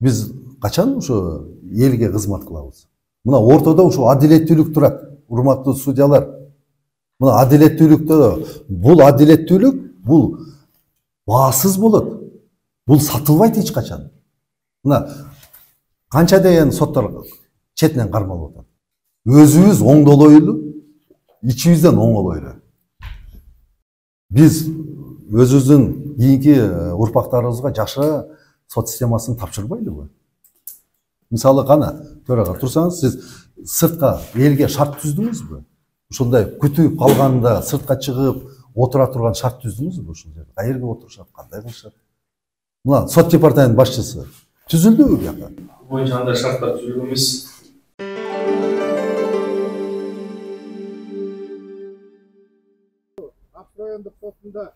Биз качан ошо элге кызмат кылабыз? Мына ортодо ушул адилеттүүлүк турат, урматтуу судьялар. Мына адилеттүүлүк бул баасыз болот. Бул сатылбайт эч качан. Мына канча деген соттор четинен кармалып атат. Өзүбүз оңдолойлу, ичибизден оңолойлу. Биз өзүбүздүн кийинки урпактарыбызга жакшы сот системасын тапшырбайлыбы? Мисалы кана, төрага турсаңыз, сиз сыртка элге шарт түздүңүзбү? Ушундай күтүп калганда сыртка чыгып отура турган шарт түздүңүзбү ушул жерде? Каерге отурушат, кандай кылышат? Мына сот департамент башчысы түзүлдүбү бияка? Боюнча андай шарттар түзүлгөн эмес.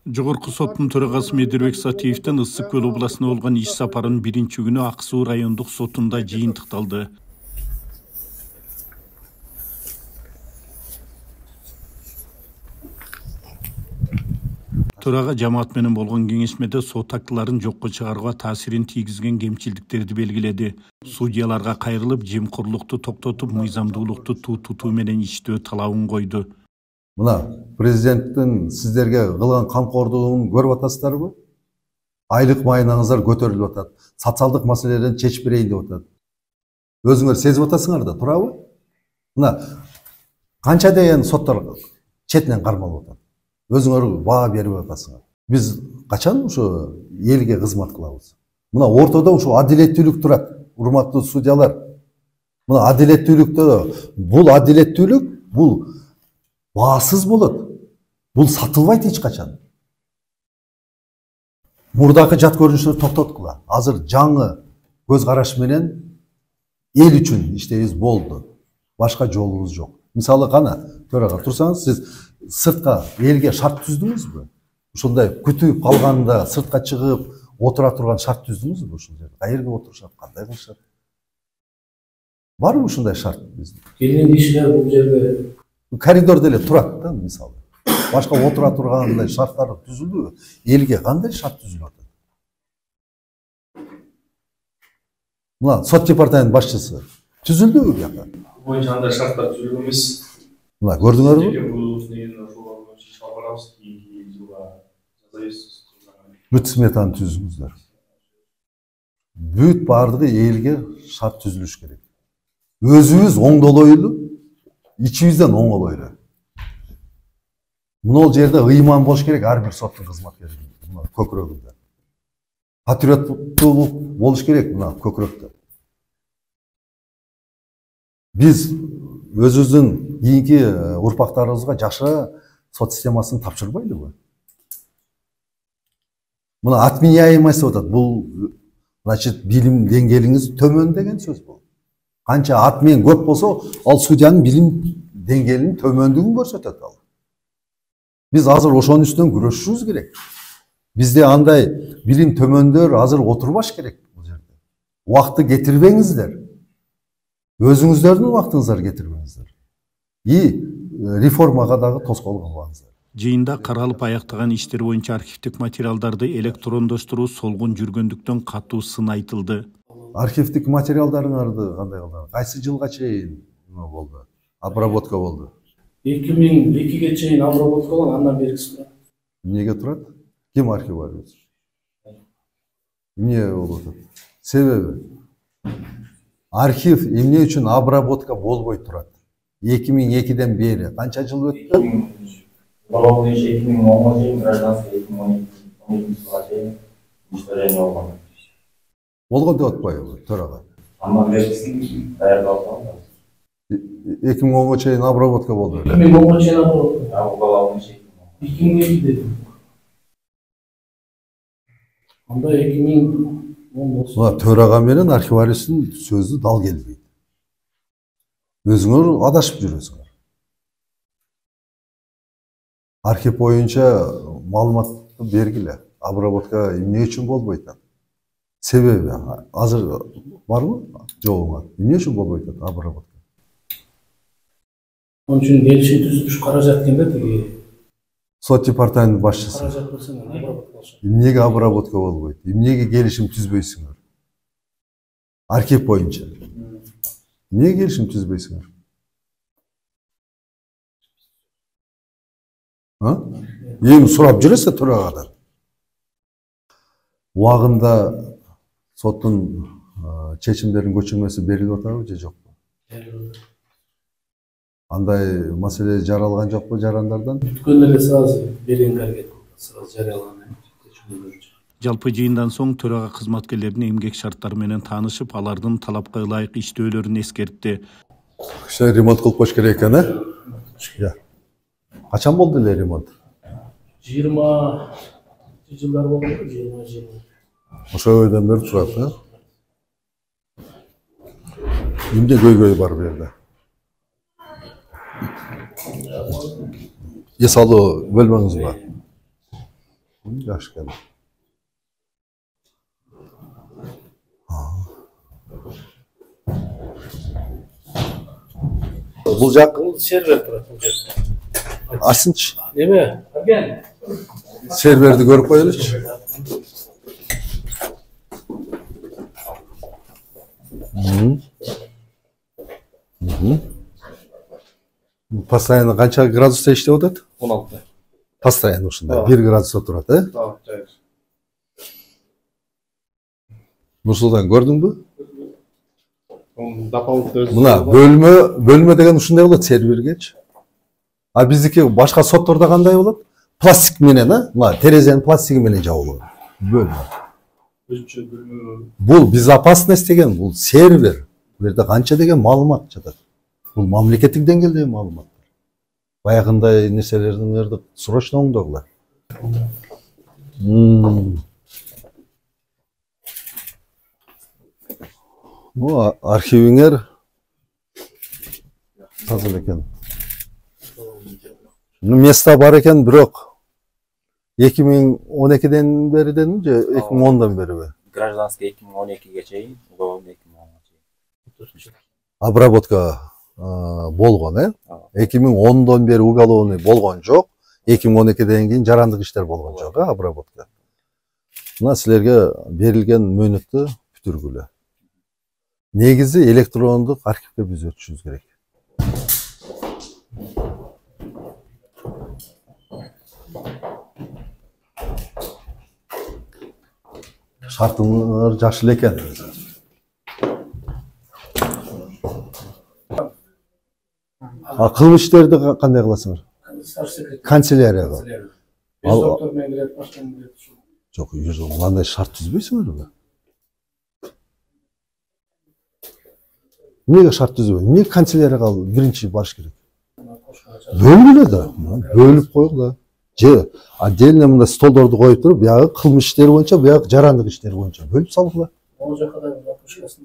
Жогорку соттун төрагасы Медирбек Сатиевдин Ысык Көл областына болгон иш сапарынын биринчи күнү Ак Суу райондук сотунда жыйынтыкталды. Төрага жамаат менен болгон кеңешмеде сот актыларын жокко чыгарууга таасирин тийгизген кемчилдиктерди белгиледи. Судьяларга кайрылып, жемкорлукту токтотуп, мыйзамдуулукту тутуу менен иштөө талабын койду. Мына президенттин сиздерге кылган камкордугун көрүп атасыздарбы? Айлык майынаңыздар көтөрүлүп атат. Социалдык маселелерди чечип берейин деп атат. Өзүңөр сезип атасыңар да, туурабы? Мына канча деген соттор четинен кармалып атат. Өзүңөр баа берип атасыңар. Биз качан ошо элге кызмат кылабыз? Мына ортодо ушул адилеттүүлүк турат, урматтуу судьялар. Мына адилеттүүлүк бул баасыз болот. Бул сатылбайт эч качан. Мурдакы жат көрүнүштөрдү токтоткула. Азыр жаңы көз караш менен эл үчүн иштейбиз болду. Башка жолубуз жок. Мисалы кана, төрага турсаңыз, сиз сыртка элге шарт түздүңүзбү? Ушундай күтүп калганда сыртка чыгып отура турган шарт түздүңүзбү ушул жерде? Каерге отурушат, кандай кылышат? Барбы ушундай шарт биздин? Келген кишилер бул жерде Коридордо эле турат да, мисалы. Башка отура тургандай шарттар түзүлдүбү? Элге кандай шарт түзүлүп атат? Мына сот департамент башчысы түзүлдүбү бияка? боюнча андай шарттар түзүлгөн эмес. Мына көрдүңөрбү? Бүт сметаны түзүңүздөр. Бүт бардыгы элге шарт түзүлүш керек. Өзүбүз оңдолойлу, ичибизден оңолойлу. Мына жерде ыйман болуш керек ар бир соттун кызматкери. Мына көкүрөгүндө. Патриоттуулук болуш керек мына көкүрөктө. Биз өзүбүздүн кийинки урпактарыбызга жакшы сот системасын тапшырбайлыбы? Мына отменяемость деп атат. Бул значит билим деңгээлиңиз төмөн деген сөз бул. Канча отмен көп болсо, ал судьянын билим деңгээлинин төмөндүгүн көрсөтөт ал. Биз азыр ошонун үстүнөн күрөшүшүбүз керек. Бизде андай билим төмөндөр азыр отурбаш керек бул жерде. Убакытты кетирбеңиздер. Өзүңүздөрдүн убактыңыздарды кетирбеңиздер. Реформага дагы тоскоол кылбаңыздар. Жыйында каралып аяктаган иштер боюнча архивдик материалдарды электрондоштуруу солгун жүргөндүктөн катуу сын айтылды. Архивдик материалдарыңарды кандай кылдыңар? Кайсы жылга чейин болду? Обработка болду. 2002-ге чейин обработка болгон, андан беркиси турат. Эмнеге турат? Ким архивариус? Эмне болуп атат? Себеби архив эмне үчүн обработка болбой турат? 2002-ден бери канча жыл өттү? 2010 чейин гражданский 2012 жылга чейин уничтожение болгон. Болгон деп атпайбы, төрага? Андан беркисин даярдалган. 2010-га чейин обработка болду. 2010-га чейин обработка. Уголовный чейин. 2002-де. Анда 2010 болсо. Төрага менен архиваристин сөзү дал келбейт. Өзүңөр адашып жүрөсүңөр. Архив боюнча маалыматты бергиле. Обработка эмне үчүн болбойт? Себеби азыр барбы? Жокуңа. Эмне үчүн болбойт обработка? Onun için gelişim düzülmüş karajat ekan da tigi. Сот департамент башчысы. Каражат болсоң обработка болушат. Эмнеге обработка болбойт? Эмнеге келишим түзбөйсүңөр? Архив боюнча. Эмнеге келишим түзбөйсүңөр? Эми сурап жүрөсү төрагадан. Убагында соттун чечимдеринин көчүрмөсү берилип атабы же жокпу? Андай маселе жаралган жокпу жарандардан? Бүткөн эле сразу беренге аракет кылды, сразу жарыяланган. Жалпы жыйындан соң төрага кызматкерлердин эмгек шарттары менен таанышып, алардын талапка ылайык иштөөлөрүн эскертти. Кичине ремонт кылып коюш керек экен, Качан болду эле ремонт? 20 жылдар болду, 20 жыл. Ошо өйдөн бери турат, Эмне көйгөй бар бу жерде? Эс алуу бөлмөңүз бар. Жакшы экен. Бул жак Сервер турат бул жерде. ачсынчы. Неме? Келген. Серверди көрүп коелучу. Постоянно канча градуста иштеп атат? 16. Постоянно ушундай 1 градуста турат, Нурсултан көрдүңбү? Мына бөлмө деген ушундай болот сервергечи. А биздики башка соттордо кандай болот? Пластик менен, мына терезенин пластиги менен жабылат. Бөлмө. Бул безопасность деген, бул сервер. Бу жерде канча деген маалымат жатат. Бул мамлекеттик деңгээлдеги маалыматтар. Баягындай нерселерди срочно оңдогула. Архивиңер таза экен. Места бар экен, бирок 2012ден бери дедим же 2010дан бериби? Гражданский 2012-ге чейин, уголовный 2010-га чейин. Обработка болгон, 2010дон бери уголовный болгон жок, 2012ден кийин жарандык иштер болгон жок, обработка. Мына силерге берилген мөөнөттү бүтүргүлө. Негизи электрондук архивге биз өтүшүбүз керек. Шартыңар жакшы эле экен. Кылмыш иштерди кандай кыласыңар? Канцелярияга. Доктор менен келет, башка келет. Жок, мындай шарт түзбөйсүңөрбү? Эмнеге шарт түзбөй? Эмне канцелярияга биринчи барыш керек? Бөлгүлө да, бөлүп койгула. Же отдельно мындай столдорду коюп туруп, биягы кылмыш иштери боюнча, биягы жарандык иштери боюнча бөлүп салгыла. Могу жака да башкасын.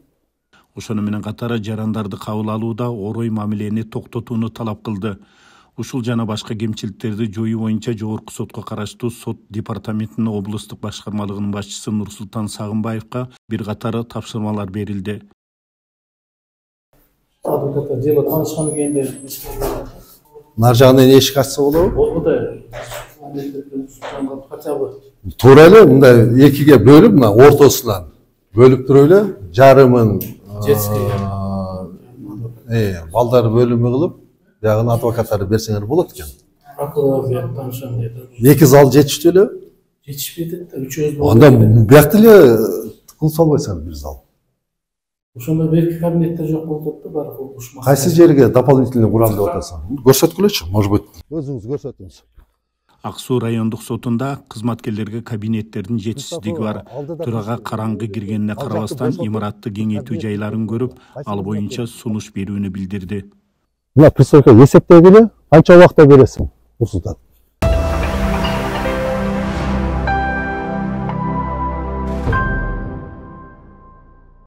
Ошону менен катары жарандарды кабыл алууда орой мамилени токтотууну талап кылды. Ушул жана башка кемчиликтерди жоюу боюнча жогорку сотко караштуу сот департаментинин облустук башкармалыгынын башчысы Нурсултан Сагынбаевга бир катары тапшырмалар берилди. Адвокаттар дело таанышкандан кийин Нар жагынан эшик ачса болобу? болду да. Хотя бы Туура эле мындай экиге бөлүп, мына ортосунан бөлүп туруп эле, жарымын балдар бөлүмү кылып, биягын адвокаттарды берсеңер болот экен. акылы таанышкан дейт. Эки зал жетиштүү эле. Жетишпейт да, үчөөбүз болду. Анда биякта эле кылып салбайсыңар бир зал. Ошондо берки кабинеттер жок болуп атат да, баары ушмак. Кайсы жерге дополнительный курам деп атасың? Көрсөткүлөчү, может быть. Өзүңүз көрсөтүңүз. Ак Суу райондук сотунда кызматкерлерге кабинеттердин жетишсиздиги бар. Төрага караңгы киргенине карабастан имаратты кеңейтүү жайларын көрүп, ал боюнча сунуш берүүнү билдирди. Мына присойка эсептегиле, канча убакта бересиң? Нурсултан.